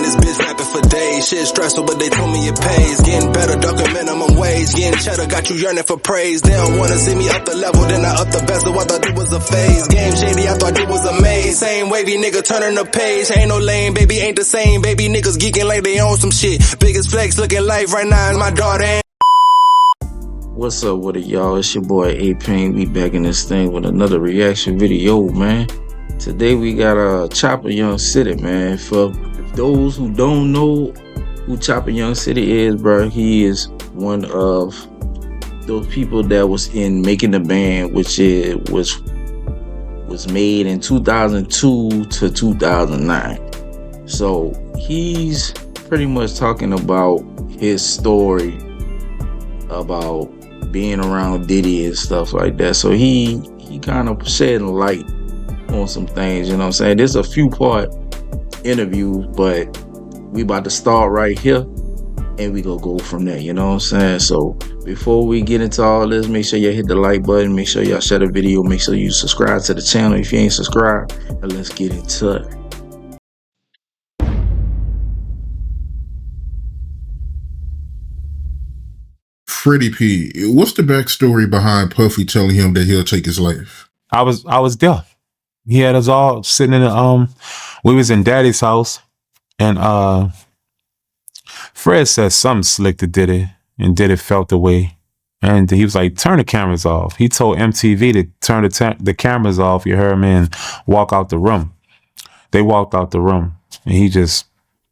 this bitch rapping for days. Shit stressful, but they told me it pays. Getting better, ducking minimum wage. Getting cheddar, got you yearning for praise. They don't wanna see me up the level, then I up the bezel. I thought it was a phase. Game shady, I thought it was a maze. Same wavy nigga turning the page. Ain't no lame, baby, ain't the same. Baby niggas geeking like they own some shit. Biggest flex looking life right now is my daughter. What's up with it, y'all? It's your boy A-Pain. We back in this thing with another reaction video, man. Today we got Chopper Young City, man. For those who don't know who Chopper Young City is, bro, he is one of those people that was in Making the Band, which was made in 2002 to 2009. So he's pretty much talking about his story about being around Diddy and stuff like that. So he kind of shedding light on some things, you know what I'm saying? There's a few part interview, but we about to start right here and we gonna go from there, you know what I'm saying? So before we get into all this, make sure you hit the like button, make sure y'all share the video, make sure you subscribe to the channel if you ain't subscribed, and let's get into it. Freddy P, what's the backstory behind Puffy telling him that he'll take his life? I was there. He had us all sitting in the we was in Daddy's house, and Fred said something slick to Diddy, and Diddy felt the way, and he was like, turn the cameras off. He told MTV to turn the cameras off, you heard me, and walk out the room. They walked out the room, and we just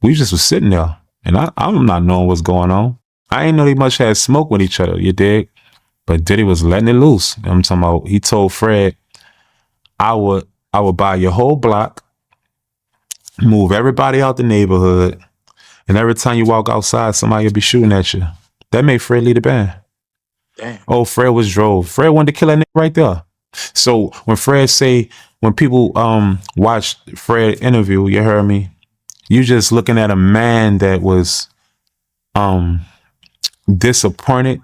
was sitting there, and I'm not knowing what's going on. I ain't know they much had smoke with each other, you dig? But Diddy was letting it loose. I'm talking about, he told Fred, I would buy your whole block, move everybody out the neighborhood, and every time you walk outside, somebody will be shooting at you. That made Fred lead the band. Damn. Oh, Fred was drove. Fred wanted to kill that nigga right there. So when people watch Fred interview, you heard me, you just looking at a man that was disappointed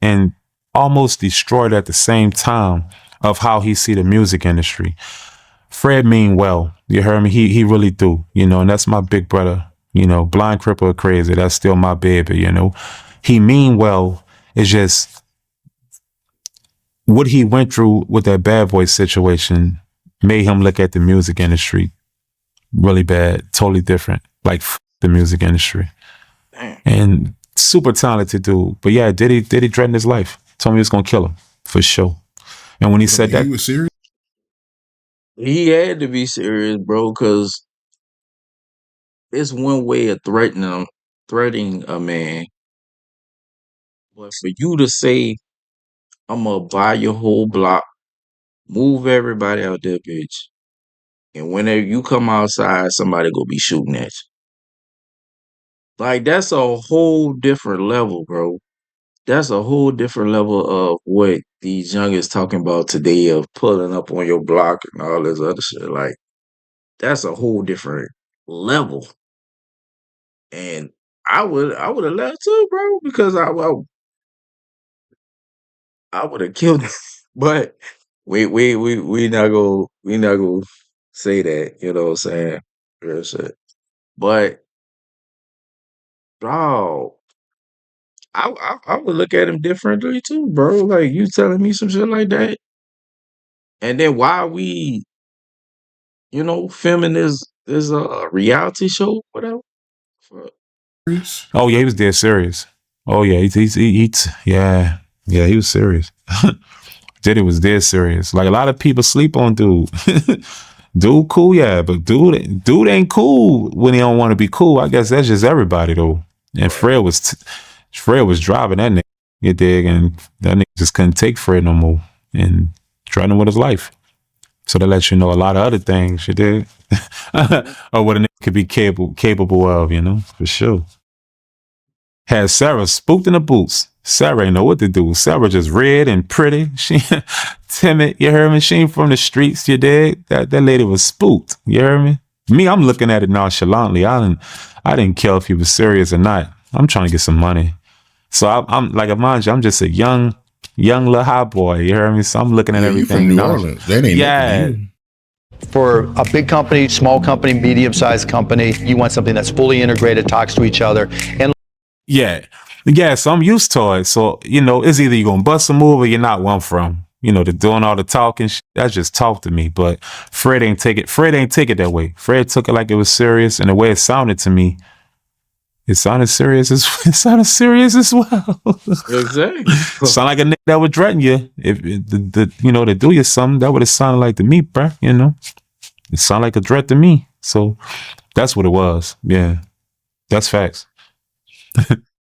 and almost destroyed at the same time of how he see the music industry. Fred mean well, you heard me, he really do, you know, and that's my big brother, you know, blind, cripple, or crazy, that's still my baby, you know. He mean well. It's just what he went through with that Bad Boy situation made him look at the music industry really bad, totally different, like the music industry. Damn. And super talented dude. But yeah, Diddy threatened his life. Told me he was gonna kill him for sure. And when he said that, he was serious. He had to be serious, bro, because it's one way of threatening a man. But for you to say, I'm gonna buy your whole block, move everybody out there, bitch, and whenever you come outside, somebody gonna be shooting at you. Like, that's a whole different level, bro. That's a whole different level of what these youngins talking about today of pulling up on your block and all this other shit. Like, that's a whole different level. And I would have left too, bro, because I would have killed him. But we not gonna say that, you know what I'm saying? Real shit. But bro, I would look at him differently too, bro. Like, you telling me some shit like that, and then why we, you know, filming this reality show, whatever. oh yeah, he was dead serious. Oh yeah, he was serious. Diddy was dead serious. Like, a lot of people sleep on dude. Dude cool, yeah, but dude ain't cool when he don't want to be cool. I guess that's just everybody though. And Fred was driving that nigga, you dig, and that nigga just couldn't take Fred no more and threatened with his life. So that lets you know a lot of other things, you dig, or what a nigga could be capable of, you know, for sure. Had Sarah spooked in the boots. Sarah ain't know what to do. Sarah just red and pretty. She timid, you heard me? She ain't from the streets, you dig? That lady was spooked, you heard me? Me, I'm looking at it nonchalantly. I didn't care if he was serious or not. I'm trying to get some money. So I'm like, mind you, I'm just a young little hot boy, you heard me? So I'm looking at everything. You from New Orleans. That ain't yeah. For a big company, small company, medium-sized company, you want something that's fully integrated, talks to each other, and Yeah. Yeah, so I'm used to it. So, it's either you're gonna bust a move or you're not where I'm from. The doing all the talking that's just talk to me. But Fred ain't take it that way. Fred took it like it was serious, and the way it sounded to me, it sounded serious as it sounded serious as well. Exactly. Sound like a nigga that would threaten you. If to do you something, that would have sounded like to me, bruh. It sounded like a threat to me. So that's what it was. Yeah. That's facts.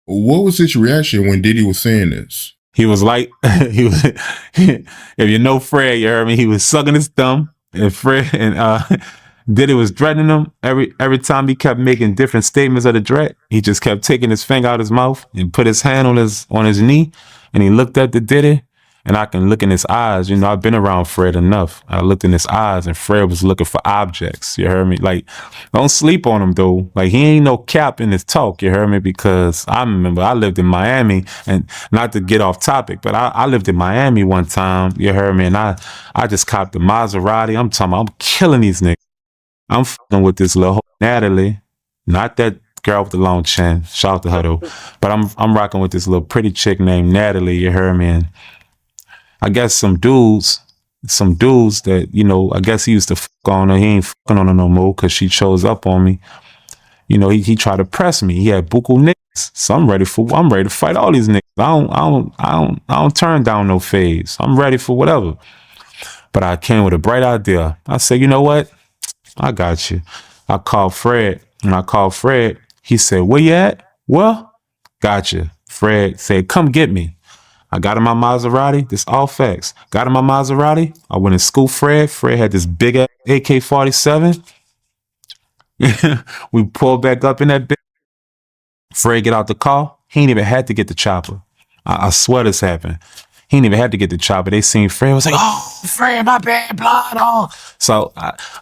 What was his reaction when Diddy was saying this? He was like, he was, if you know Fred, you heard me, he was sucking his thumb, and Fred and Diddy was threatening him every time he kept making different statements of the threat. He just kept taking his finger out his mouth and put his hand on his knee, and he looked at the Diddy, and I can look in his eyes. I've been around Fred enough. I looked in his eyes, and Fred was looking for objects. You heard me? Like, don't sleep on him though. Like, he ain't no cap in his talk. You heard me? Because I remember I lived in Miami, and not to get off topic, but I lived in Miami one time. You heard me? And I just copped the Maserati. I'm talking about, I'm killing these niggas. I'm fucking with this little Natalie, not that girl with the long chin. Shout out to her though. But I'm rocking with this little pretty chick named Natalie. You heard me? And I guess some dudes that, I guess he used to fuck on her. He ain't fucking on her no more because she chose up on me. He tried to press me. He had buku niggas. So I'm ready to fight all these niggas. I don't turn down no phase. I'm ready for whatever. But I came with a bright idea. I said, you know what? I got you. I called Fred. When I called Fred, he said, where you at? Well, gotcha. Fred said, come get me. I got in my Maserati. This all facts. Got in my Maserati. I went and scooped Fred. Fred had this big ass AK-47. We pulled back up in that bitch. Fred get out the car. He ain't even had to get the chopper. I swear this happened. He ain't even had to get the chopper. They seen Fred, was like, oh, Fred, my bad, blood on. So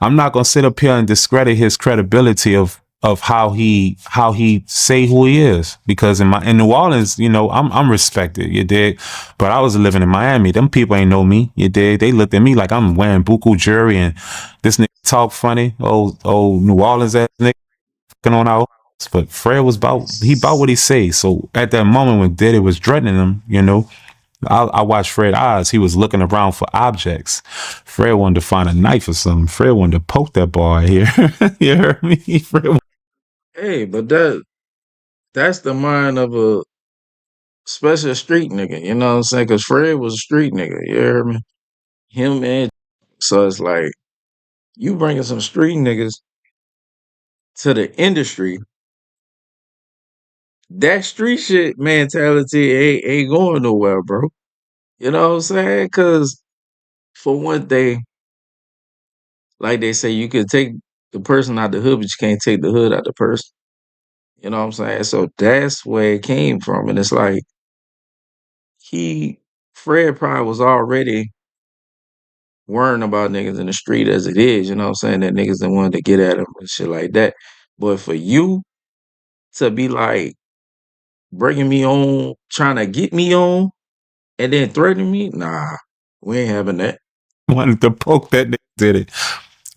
I'm not gonna sit up here and discredit his credibility of how he say who he is, because in New Orleans, I'm respected, you dig? But I was living in Miami. Them people ain't know me, you dig? They looked at me like I'm wearing buku jewelry and this nigga talk funny, old New Orleans ass nigga on our. But Fred was about what he say. So at that moment when Diddy was threatening him, I watched Fred's eyes. He was looking around for objects. Fred wanted to find a knife or something. Fred wanted to poke that boy here. You heard me? Fred. Hey, but that's the mind of a special street nigga. You know what I'm saying? Because Fred was a street nigga. You hear me? Him and so it's like you bringing some street niggas to the industry. That street shit mentality ain't going nowhere, bro. You know what I'm saying? Because for one thing, like they say, you could take the person out the hood, but you can't take the hood out the person. You know what I'm saying? So that's where it came from. And it's like Fred probably was already worrying about niggas in the street as it is, you know what I'm saying? That niggas didn't want to get at him and shit like that. But for you to be like bringing me on, trying to get me on, and then threatening me, nah, we ain't having that. Wanted to poke that nigga, did it.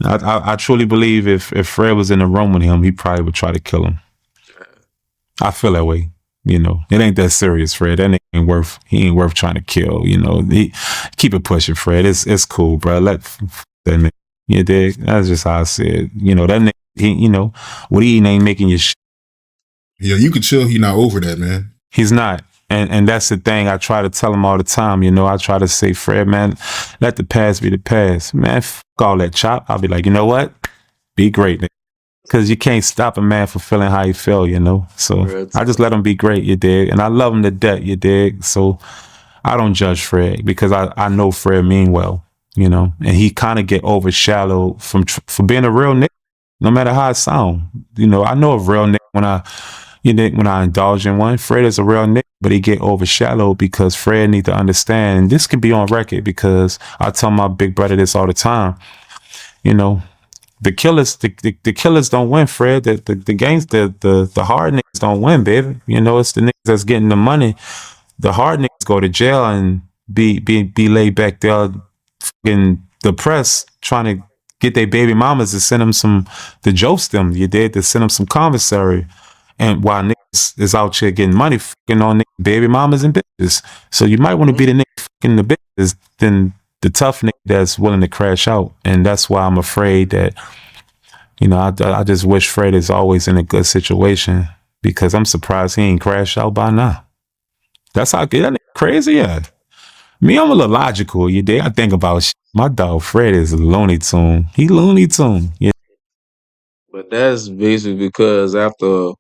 I truly believe if Fred was in the room with him, he probably would try to kill him. I feel that way. It ain't that serious, Fred. That nigga he ain't worth trying to kill. Keep it pushing, Fred. It's cool, bro. Let that nigga. You dig? That's just how I see it. That nigga, what he ain't making your shit. Yeah, you could tell he not over that, man. He's not. And that's the thing I try to tell him all the time. I try to say, Fred, man, let the past be the past. Man, fuck all that chop. I'll be like, you know what? Be great, nigga. Because you can't stop a man from feeling how he feel, So I just let him be great, you dig? And I love him to death, you dig? So I don't judge Fred because I know Fred mean well, And he kind of get overshadowed for being a real nigga, no matter how it sound. I know a real nigga when I indulge in one. Fred is a real nigga, but he get overshadowed because Fred need to understand. And this can be on record because I tell my big brother this all the time. The killers don't win, Fred. The gangs, the hard niggas don't win, baby. It's the niggas that's getting the money. The hard niggas go to jail and be laid back there, fucking depressed, trying to get their baby mamas to send them to joke them. You did to send them some commissary. And while niggas is out here getting money fucking on niggas, baby mamas and bitches. So you might want to be the nigga fucking the bitches than the tough nigga that's willing to crash out. And that's why I'm afraid that, I just wish Fred is always in a good situation, because I'm surprised he ain't crashed out by now. That's how that nigga crazy, yeah. Me, I'm a little logical. You dig? I think about shit. My dog Fred is a Looney Tune. He Looney Tune. Yeah. But that's basically because after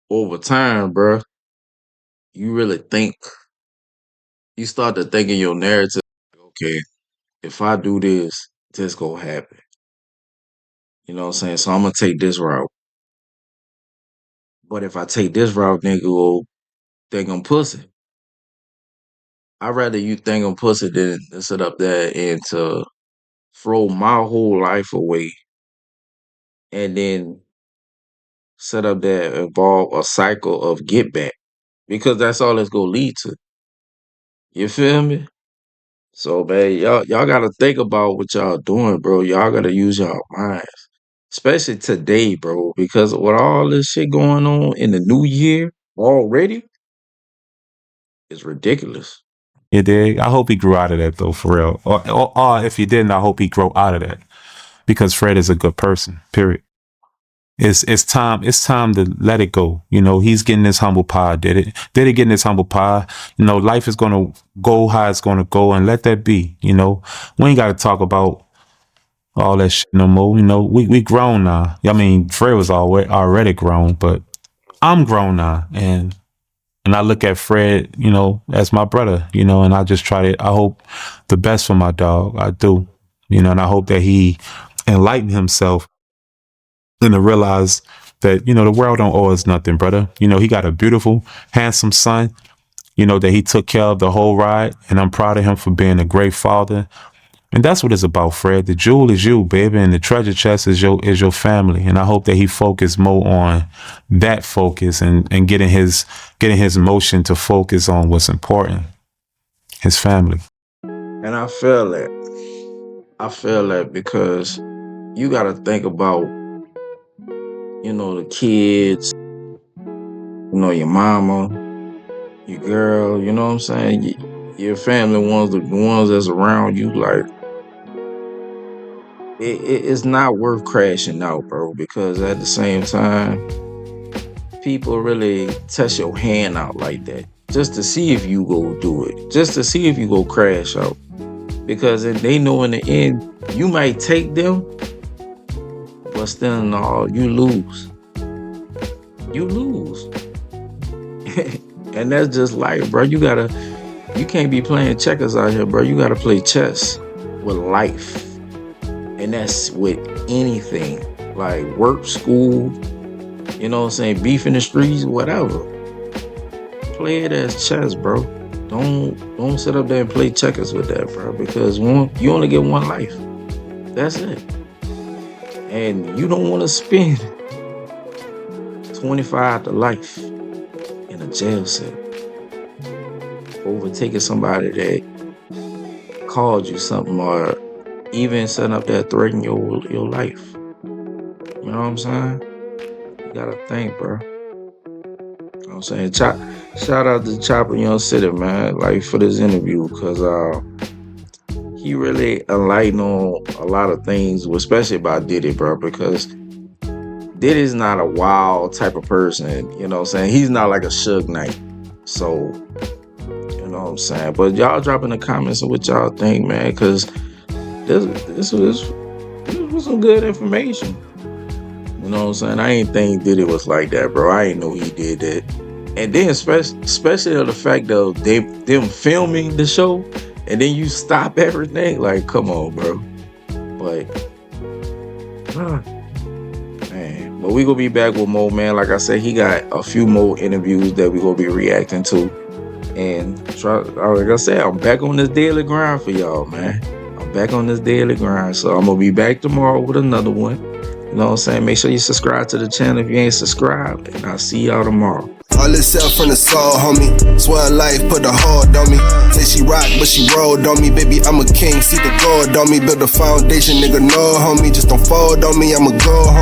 over time, bro, you really think, you start to think in your narrative, okay, if I do this gonna happen. You know what I'm saying? So I'm gonna take this route. But if I take this route, nigga will think I'm pussy. I'd rather you think I'm pussy than to sit up there and to throw my whole life away and then set up there and involve a cycle of get back. Because that's all it's gonna lead to. You feel me? So man, y'all gotta think about what y'all doing, bro. Y'all gotta use y'all minds. Especially today, bro, because with all this shit going on in the new year already, it's ridiculous. You dig? I hope he grew out of that though, for real. Or if he didn't, I hope he grow out of that, because Fred is a good person. Period. It's time to let it go. He's getting his humble pie. Did it getting his humble pie? Life is gonna go how it's gonna go, and let that be. We ain't gotta talk about all that shit no more. We grown now. I mean, Fred was already grown, but I'm grown now, and I look at Fred, as my brother, and I just I hope the best for my dog. I do, and I hope that he enlighten himself and to realize that, the world don't owe us nothing, brother. He got a beautiful, handsome son, that he took care of the whole ride. And I'm proud of him for being a great father. And that's what it's about, Fred. The jewel is you, baby, and the treasure chest is your family. And I hope that he focus more on that focus and getting his emotion to focus on what's important, his family. And I feel that because you got to think about, the kids, your mama, your girl, you know what I'm saying? Your family ones, the ones that's around you, like, it's not worth crashing out, bro, because at the same time, people really test your hand out like that just to see if you go do it, just to see if you go crash out, because they know in the end you might take them, but still in all, you lose. And that's just life, bro. You can't be playing checkers out here, bro. You gotta play chess with life. And that's with anything, like work, school, you know what I'm saying, beef in the streets, whatever. Play it as chess, bro. Don't sit up there and play checkers with that, bro, because you only get one life. That's it. And you don't want to spend 25 to life in a jail cell overtaking somebody that called you something, or even setting up that threatening your life. You know what I'm saying? You gotta think, bro. You know what I'm saying? Shout out to Chopper Young City, man, like, for this interview, because he really enlightened on a lot of things, especially about Diddy, bro, because Diddy's not a wild type of person, you know what I'm saying? He's not like a Suge Knight. So, you know what I'm saying? But y'all drop in the comments on what y'all think, man, because this was some good information. You know what I'm saying? I ain't think Diddy was like that, bro. I ain't know he did that. And then especially the fact of them filming the show, and then you stop everything. Like, come on, bro. But man, but we gonna be back with more, man. Like I said, he got a few more interviews that we gonna be reacting to. And like I said, I'm back on this daily grind for y'all, man. Back on this daily grind. So I'm gonna be back tomorrow with another one. You know what I'm saying? Make sure you subscribe to the channel if you ain't subscribed, and I'll see y'all tomorrow. All itself from the soul, homie. Swear life put a hold on me. Say she rock, but she rolled on me. Baby, I'm a king, see the gold on me. Build a foundation, nigga, no, homie. Just don't fold on me, I'ma go home.